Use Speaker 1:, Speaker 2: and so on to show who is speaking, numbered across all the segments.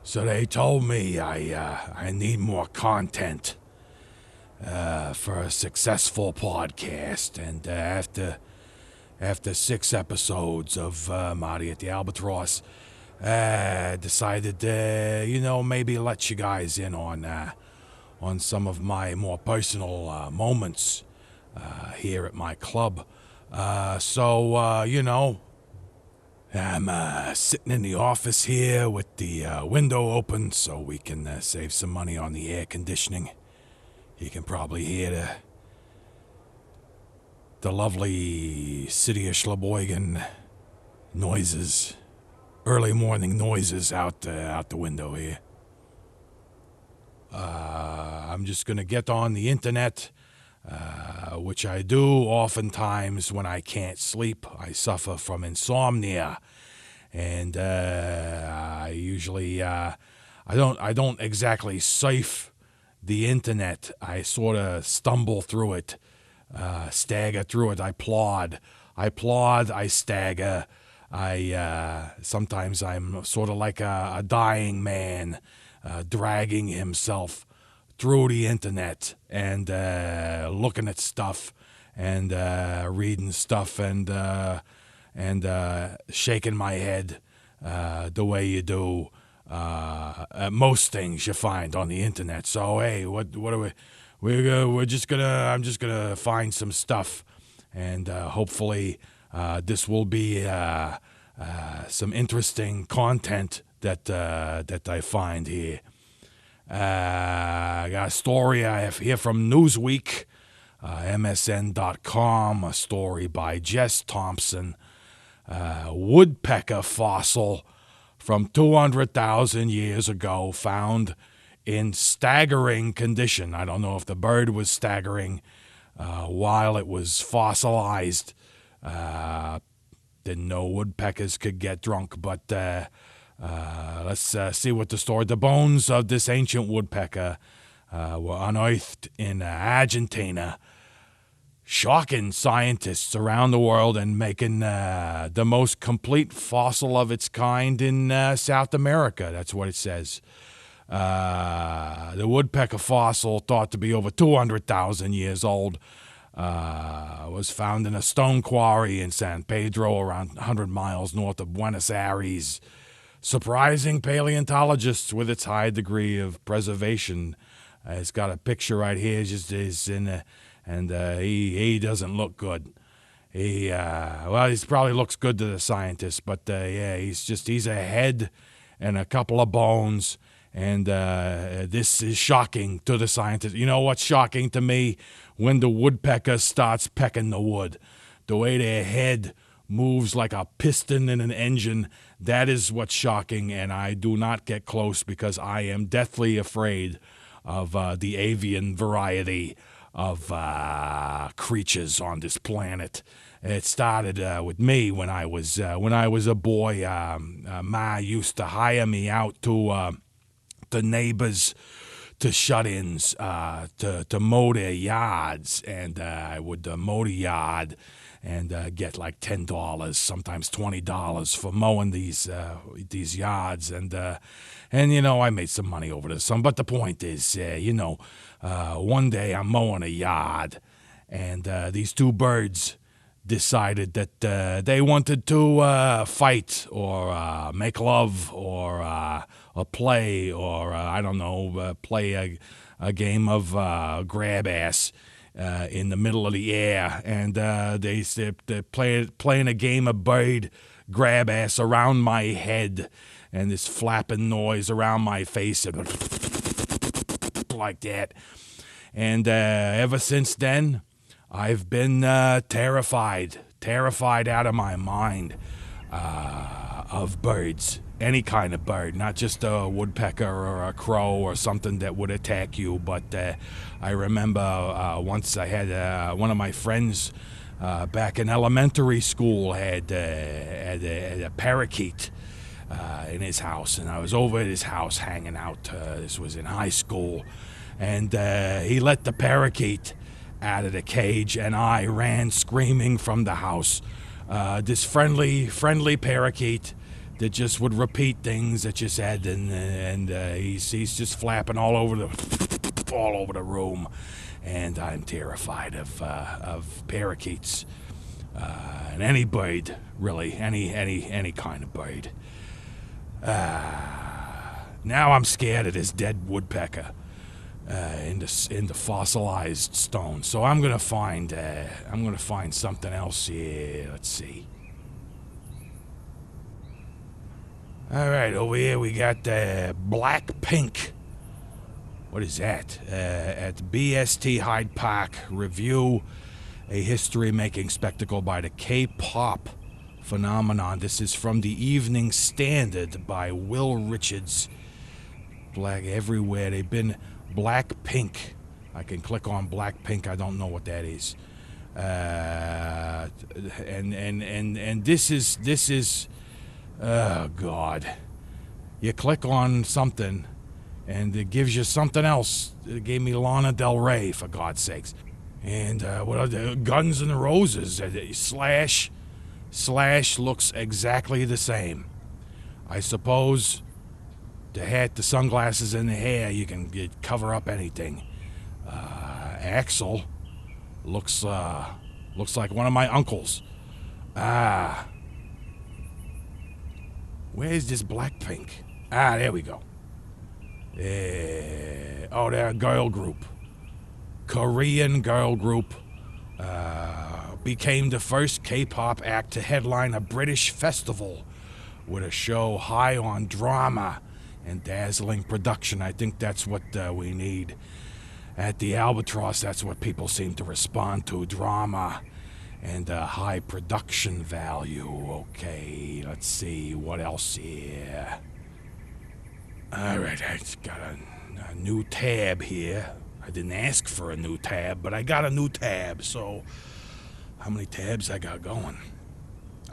Speaker 1: So they told me I need more content for a successful podcast, and after 6 episodes of Marty at the Albatross, decided maybe let you guys in on some of my more personal moments here at my club. I'm sitting in the office here with the window open so we can save some money on the air conditioning. You can probably hear the lovely city of Schleboygan noises, early morning noises out the window here. I'm just gonna get on the internet, which I do oftentimes when I can't sleep. I suffer from insomnia, and I usually I don't exactly surf the internet. I sort of stumble through it, stagger through it. I plod, I stagger. Sometimes I'm sort of like a dying man, dragging himself through the internet and looking at stuff and reading stuff and shaking my head the way you do at most things you find on the internet. So hey, what are I'm just gonna find some stuff, and hopefully this will be some interesting content that I find here. I got a story I have here from Newsweek, MSN.com, a story by Jess Thompson. Woodpecker fossil from 200,000 years ago found in staggering condition. I don't know if the bird was staggering while it was fossilized. Didn't know woodpeckers could get drunk, but let's see what the story. The bones of this ancient woodpecker were unearthed in Argentina, shocking scientists around the world and making the most complete fossil of its kind in South America. That's what it says. The woodpecker fossil, thought to be over 200,000 years old, was found in a stone quarry in San Pedro, around 100 miles north of Buenos Aires. Surprising paleontologists with its high degree of preservation. It's got a picture right here. He doesn't look good. He probably looks good to the scientists, but he's a head and a couple of bones, and this is shocking to the scientists. You know what's shocking to me? When the woodpecker starts pecking the wood, the way their head moves like a piston in an engine. That is what's shocking, and I do not get close because I am deathly afraid of the avian variety of creatures on this planet. It started with me when I was a boy. Ma used to hire me out to the neighbors, to shut-ins, to mow their yards, and I would mow the yard and get like $10, sometimes $20 for mowing these yards, and I made some money over the summer. But the point is, one day I'm mowing a yard, and these two birds decided that they wanted to fight or make love or play or play a game of grab ass in the middle of the air, and they're playing a game of bird grab ass around my head, and this flapping noise around my face like that. And ever since then, I've been terrified out of my mind of birds. Any kind of bird, not just a woodpecker or a crow or something that would attack you. But I remember once I had one of my friends back in elementary school had a parakeet in his house, and I was over at his house hanging out. This was in high school, and he let the parakeet out of the cage, and I ran screaming from the house. This friendly parakeet that just would repeat things that you said, and he's just flapping all over the room, and I'm terrified of parakeets, and any bird, really, any kind of bird. Now I'm scared of this dead woodpecker in the fossilized stone. So I'm gonna find something else here. Let's see. All right, over here we got Black Pink. What is that? At BST Hyde Park, review a history-making spectacle by the K-pop phenomenon. This is from the Evening Standard by Will Richards. Black everywhere. They've been Black Pink. I can click on Black Pink. I don't know what that is. And this is oh God. You click on something and it gives you something else. It gave me Lana Del Rey, for God's sakes. And what are the Guns N' Roses? Slash looks exactly the same. I suppose the hat, the sunglasses, and the hair, you can cover up anything. Axel looks like one of my uncles. Where's this Black Pink? There we go. They're a girl group. Korean girl group. Became the first K-pop act to headline a British festival with a show high on drama and dazzling production. I think that's what we need. At the Albatross, that's what people seem to respond to, drama and high production value. Okay, let's see, what else here? Alright, I just got a new tab here. I didn't ask for a new tab, but I got a new tab, so how many tabs I got going?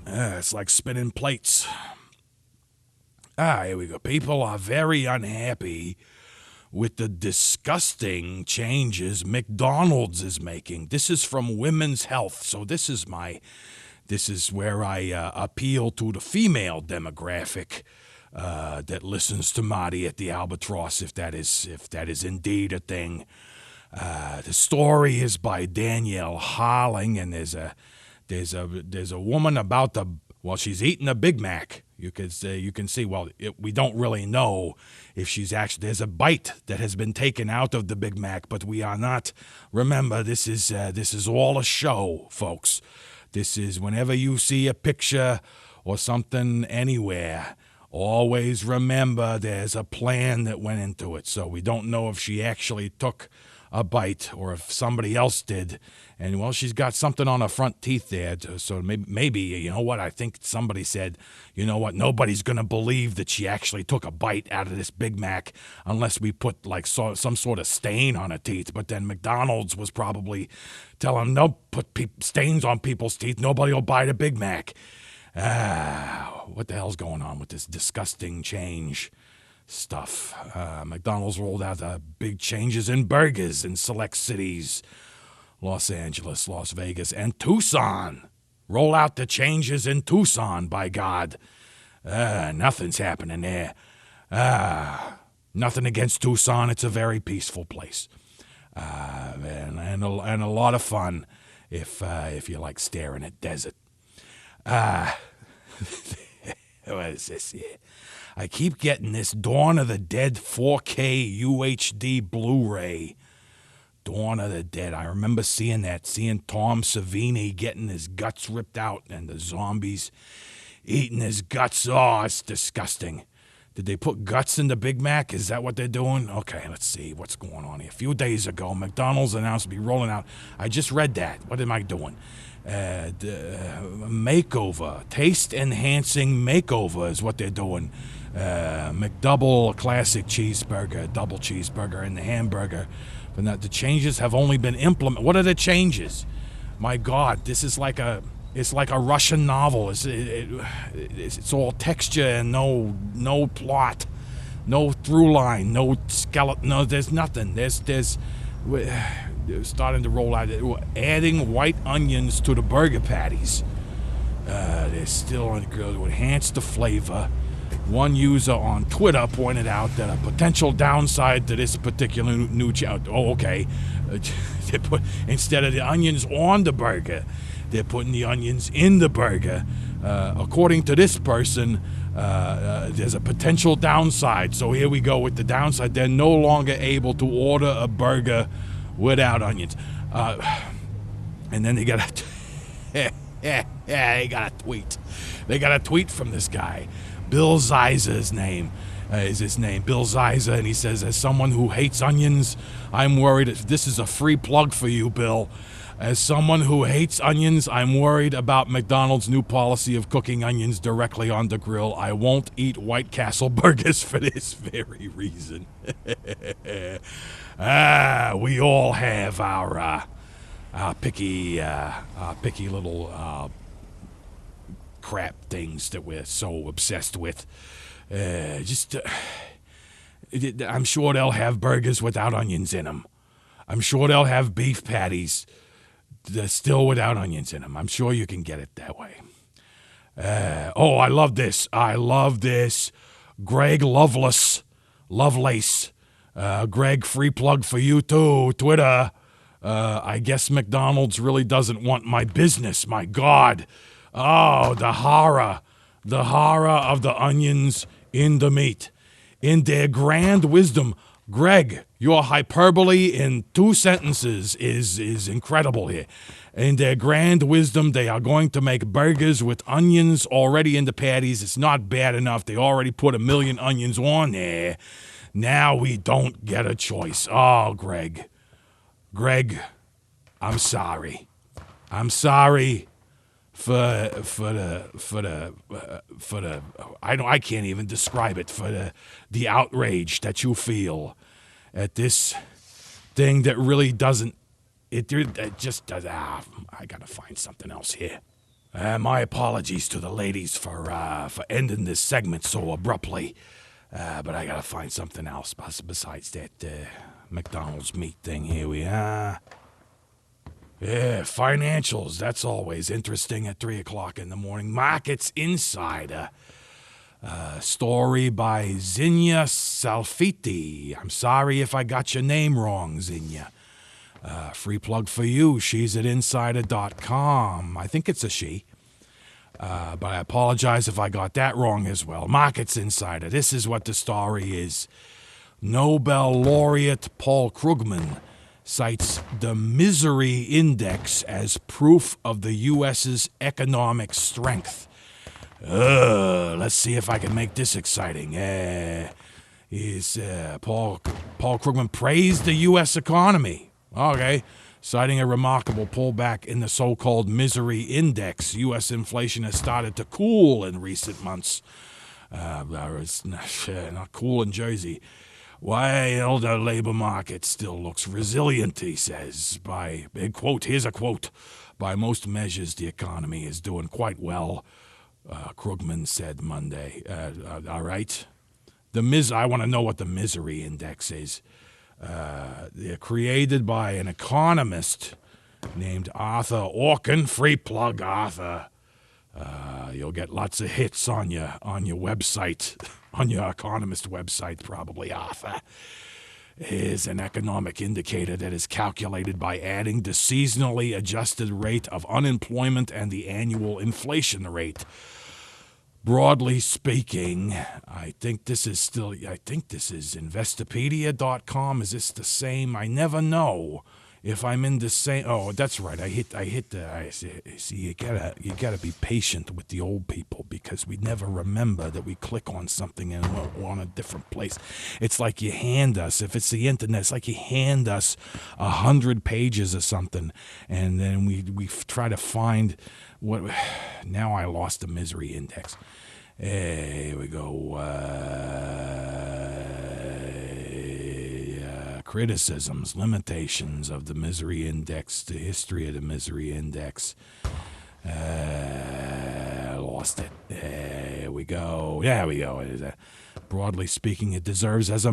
Speaker 1: It's like spinning plates. Here we go. People are very unhappy with the disgusting changes McDonald's is making. This is from Women's Health, so this is where I appeal to the female demographic that listens to Marty at the Albatross, if that is indeed a thing. The story is by Danielle Harling, and there's a woman about to, well, she's eating a Big Mac. You can see. Well, we don't really know if she's actually. There's a bite that has been taken out of the Big Mac, but we are not. Remember, this is all a show, folks. This is whenever you see a picture or something anywhere. Always remember there's a plan that went into it. So we don't know if she actually took a bite or if somebody else did. And, well, she's got something on her front teeth there. So maybe, you know what, I think somebody said, you know what, nobody's going to believe that she actually took a bite out of this Big Mac unless we put, like, some sort of stain on her teeth. But then McDonald's was probably telling them, no, put stains on people's teeth. Nobody will buy the Big Mac. What the hell's going on with this disgusting change stuff? McDonald's rolled out big changes in burgers in select cities. Los Angeles, Las Vegas, and Tucson. Roll out the changes in Tucson, by God. Nothing's happening there. Nothing against Tucson. It's a very peaceful place. And a lot of fun if you like staring at desert. What is this here? I keep getting this Dawn of the Dead 4K UHD Blu-ray. Dawn of the Dead. I remember seeing Tom Savini getting his guts ripped out and the zombies eating his guts. Oh, it's disgusting. Did they put guts in the Big Mac? Is that what they're doing? Okay, let's see what's going on here. A few days ago, McDonald's announced to be rolling out. I just read that. What am I doing? Makeover. Taste-enhancing makeover is what they're doing. McDouble classic cheeseburger, double cheeseburger, and the hamburger. But the changes have only been implemented. What are the changes? My God, this is like it's like a Russian novel. It's all texture and no plot, no through line, no skeleton. No, there's nothing. We're starting to roll out. We're adding white onions to the burger patties. They're still on grill to enhance the flavor. One user on Twitter pointed out that a potential downside to this particular new they put, instead of the onions on the burger, they're putting the onions in the burger. According to this person, there's a potential downside. So here we go with the downside. They're no longer able to order a burger without onions. And then they got they got a tweet. They got a tweet from this guy. Bill Zeiser's name is his name. Bill Zeiser, and he says, as someone who hates onions, I'm worried. This is a free plug for you, Bill. As someone who hates onions, I'm worried about McDonald's new policy of cooking onions directly on the grill. I won't eat White Castle burgers for this very reason. We all have our picky little crap things that we're so obsessed with. I'm sure they'll have burgers without onions in them. I'm sure they'll have beef patties that's still without onions in them. I'm sure you can get it that way. I love this. Greg Lovelace. Greg, free plug for you too. Twitter. I guess McDonald's really doesn't want my business. My God. Oh, the horror of the onions in the meat. In their grand wisdom, Greg, your hyperbole in 2 sentences is incredible here. In their grand wisdom, they are going to make burgers with onions already in the patties. It's not bad enough. They already put 1 million onions on there. Now we don't get a choice. Oh, Greg, I'm sorry. For the I can't even describe it, for the outrage that you feel at this thing that really doesn't, it just does. I gotta find something else here. My apologies to the ladies for ending this segment so abruptly, but I gotta find something else besides that McDonald's meat thing. Here we are. Yeah, financials, that's always interesting at 3 o'clock in the morning. Markets Insider. Story by Zinnia Salfiti. I'm sorry if I got your name wrong, Zinnia. Free plug for you. She's at insider.com. I think it's a she. But I apologize if I got that wrong as well. Markets Insider. This is what the story is. Nobel laureate Paul Krugman cites the misery index as proof of the U.S.'s economic strength. Let's see if I can make this exciting. Paul Krugman praised the U.S. economy. Okay. Citing a remarkable pullback in the so-called misery index, U.S. inflation has started to cool in recent months. It's not cool in Jersey. While the labor market still looks resilient, he says. Here's a quote. By most measures, the economy is doing quite well, Krugman said Monday. All right. I want to know what the misery index is. They're created by an economist named Arthur Orkin. Free plug, Arthur. You'll get lots of hits on your website, on your economist website, probably, Arthur. Is an economic indicator that is calculated by adding the seasonally adjusted rate of unemployment and the annual inflation rate. Broadly speaking, I think this is Investopedia.com. Is this the same? I never know if I'm in the same. Oh, that's right. I hit the. See, you gotta be patient with the old people because we never remember that we click on something and we're on a different place. It's like you hand us, if it's the internet, it's like you hand us 100 pages of something, and then we try to find what. Now I lost the misery index. Here we go. Criticisms, limitations of the misery index, the history of the misery index. Lost it. There we go. Broadly speaking, it serves as a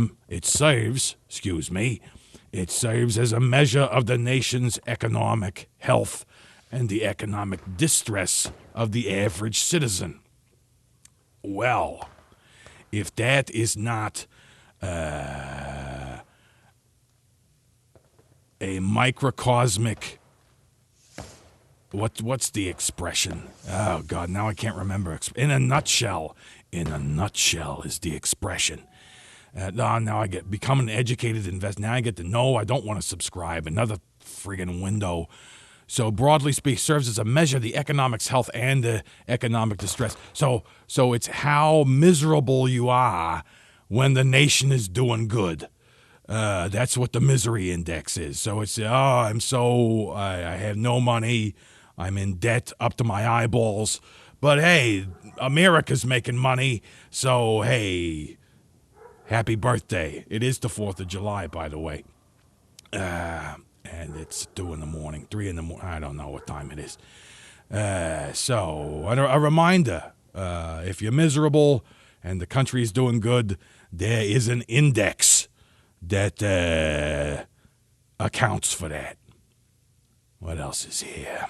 Speaker 1: measure of the nation's economic health and the economic distress of the average citizen. Well, if that is not a microcosmic, what's the expression? Oh God, now I can't remember. In a nutshell is the expression. Now I get become an educated investor. Now I get to know I don't want to subscribe. Another friggin' window. So broadly speaking, serves as a measure of the economic's health and the economic distress. So it's how miserable you are when the nation is doing good. That's what the misery index is. So it's, I have no money. I'm in debt up to my eyeballs. But hey, America's making money. So hey, happy birthday. It is the 4th of July, by the way. And it's 2 in the morning, 3 in the morning. I don't know what time it is. So a reminder, if you're miserable and the country is doing good, there is an index that accounts for that. What else is here?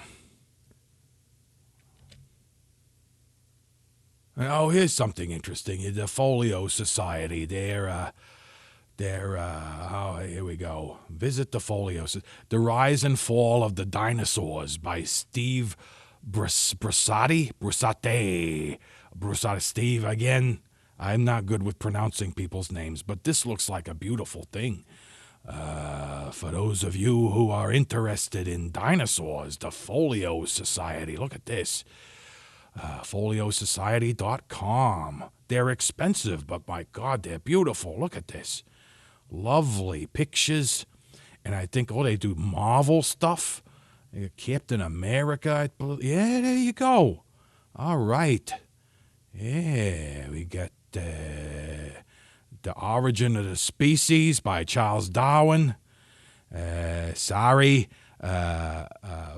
Speaker 1: Oh, here's something interesting. The Folio Society, here we go. Visit the Folio. The Rise and Fall of the Dinosaurs by Steve Brussati. Steve, again, I'm not good with pronouncing people's names, but this looks like a beautiful thing. For those of you who are interested in dinosaurs, the Folio Society. Look at this. Foliosociety.com. They're expensive, but my God, they're beautiful. Look at this. Lovely pictures. And I think, they do Marvel stuff. Captain America. Yeah, there you go. All right. Yeah, we got The Origin of the Species by Charles Darwin. Sorry.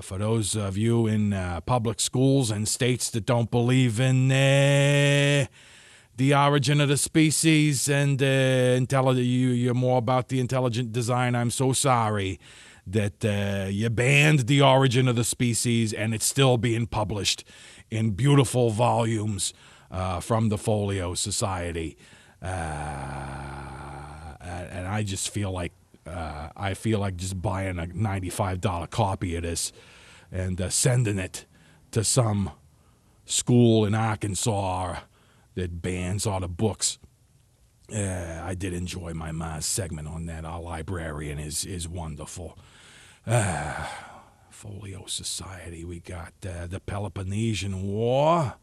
Speaker 1: For those of you in public schools and states that don't believe in the origin of the species and you're more about the intelligent design, I'm so sorry that you banned the origin of the species and it's still being published in beautiful volumes from the Folio Society. And I just feel like just buying a $95 copy of this and sending it to some school in Arkansas that bans all the books. I did enjoy my Ma's segment on that. Our librarian is wonderful. Folio Society. We got the Peloponnesian War.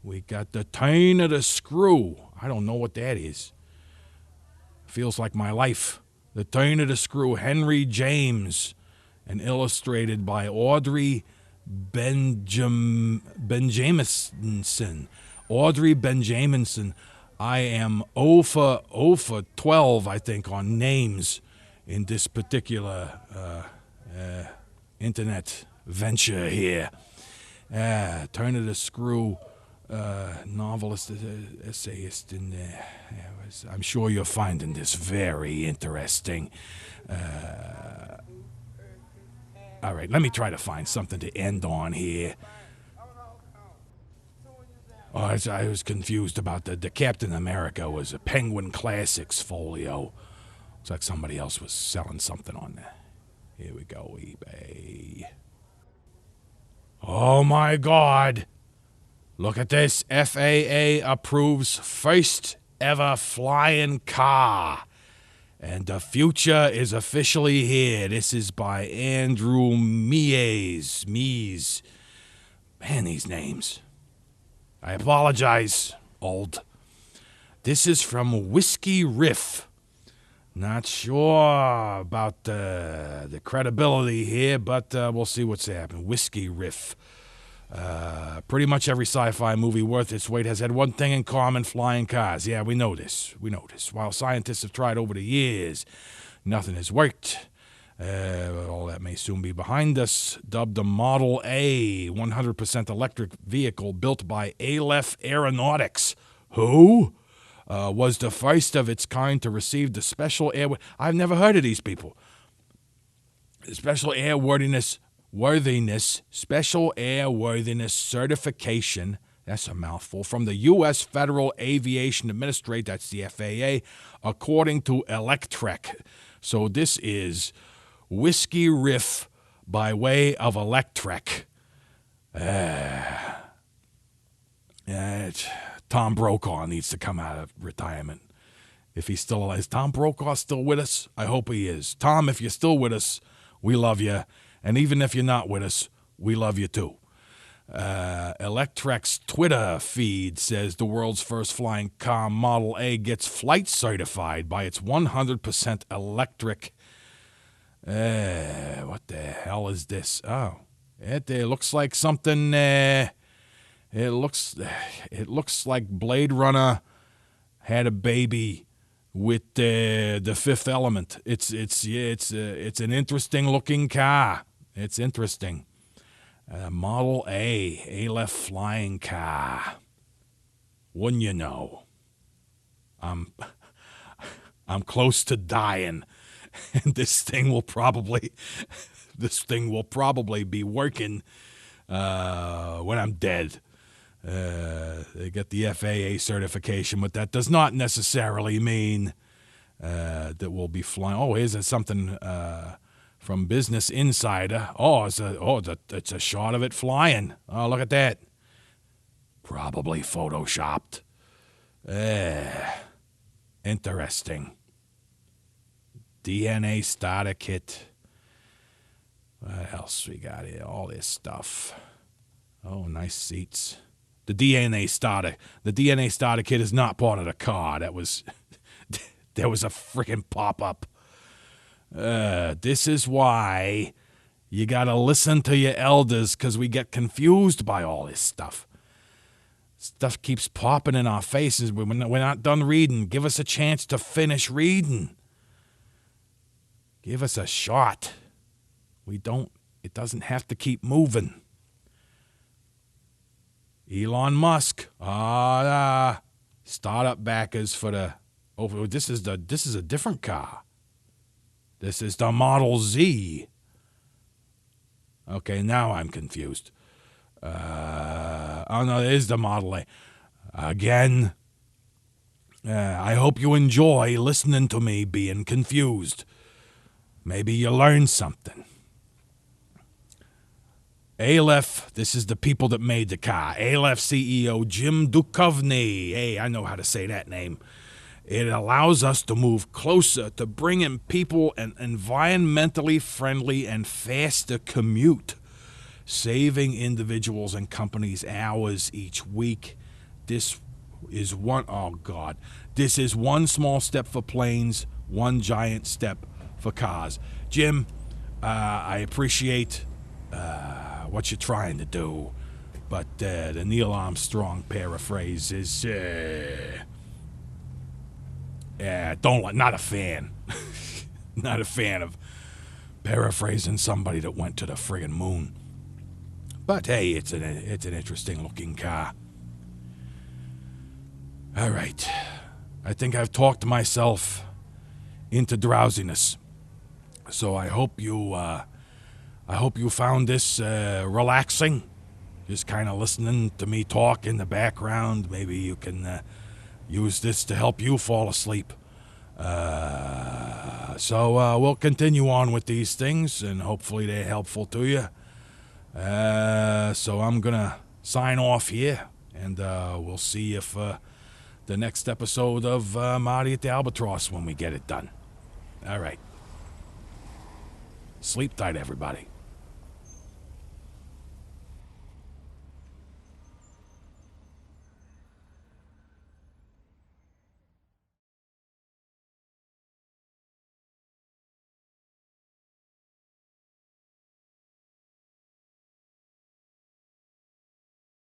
Speaker 1: We got the Turn of the Screw. I don't know what that is. Feels like my life. The Turn of the Screw, Henry James, and illustrated by Audrey Benjaminson. Audrey Benjaminson. I am 0 for 12, I think, on names in this particular internet venture here. Turn of the Screw, novelist, essayist, and I'm sure you're finding this very interesting. All right, let me try to find something to end on here. I was confused about the Captain America was a Penguin Classics folio. Looks like somebody else was selling something on there. Here we go, eBay. Oh my God. Look at this. FAA approves first ever flying car. And the future is officially here. This is by Andrew Mies. Man, these names. I apologize, old. This is from Whiskey Riff. Not sure about the credibility here, but we'll see what's happening. Whiskey Riff. Pretty much every sci-fi movie worth its weight has had one thing in common: flying cars. Yeah, we know this. While scientists have tried over the years, nothing has worked. All that may soon be behind us. Dubbed a Model A, 100% electric vehicle built by Aleph Aeronautics, who was the first of its kind to receive the special I've never heard of these people. The Special Airworthiness worthiness, special airworthiness certification, that's a mouthful, from the U.S. Federal Aviation Administration, that's the FAA, according to Electrek. So this is Whiskey Riff by way of Electrek. Tom Brokaw needs to come out of retirement. If he's still alive. Is Tom Brokaw still with us? I hope he is. Tom, if you're still with us, we love you. And even if you're not with us, we love you too. Electrek's Twitter feed says the world's first flying car, Model A, gets flight certified by its 100% electric. What the hell is this? Oh, it looks like something. It looks like Blade Runner had a baby with the Fifth Element. It's an interesting looking car. It's interesting. Model A, A-left flying car. Wouldn't you know? I'm close to dying, and this thing will probably be working when I'm dead. They get the FAA certification, but that does not necessarily mean that we'll be flying. Oh, here's something from Business Insider. It's a shot of it flying. Oh, look at that. Probably photoshopped. Interesting. DNA starter kit. What else we got here? All this stuff. Oh, nice seats. The DNA starter kit is not part of the car. That was there was a freaking pop-up. This is why you gotta listen to your elders, because we get confused by all this stuff. Stuff keeps popping in our faces. We're not done reading. Give us a chance to finish reading. Give us a shot. It doesn't have to keep moving. Elon Musk. Startup backers for the. Oh, this is a different car. This is the Model Z. Okay, now I'm confused. No, it is the Model A. Again, I hope you enjoy listening to me being confused. Maybe you learned something. Aleph, this is the people that made the car. Aleph CEO Jim Duchovny. Hey, I know how to say that name. It allows us to move closer to bringing people an environmentally friendly and faster commute, saving individuals and companies hours each week. This is one small step for planes, one giant step for cars. Jim, I appreciate what you're trying to do, but the Neil Armstrong paraphrase is not a fan. Not a fan of paraphrasing somebody that went to the friggin' moon. But hey, it's an interesting looking car. All right, I think I've talked myself into drowsiness. So I hope you found this relaxing. Just kind of listening to me talk in the background. Maybe you can use this to help you fall asleep. So we'll continue on with these things, and hopefully they're helpful to you. So I'm going to sign off here, and we'll see if the next episode of Marty at the Albatross when we get it done. All right. Sleep tight, everybody.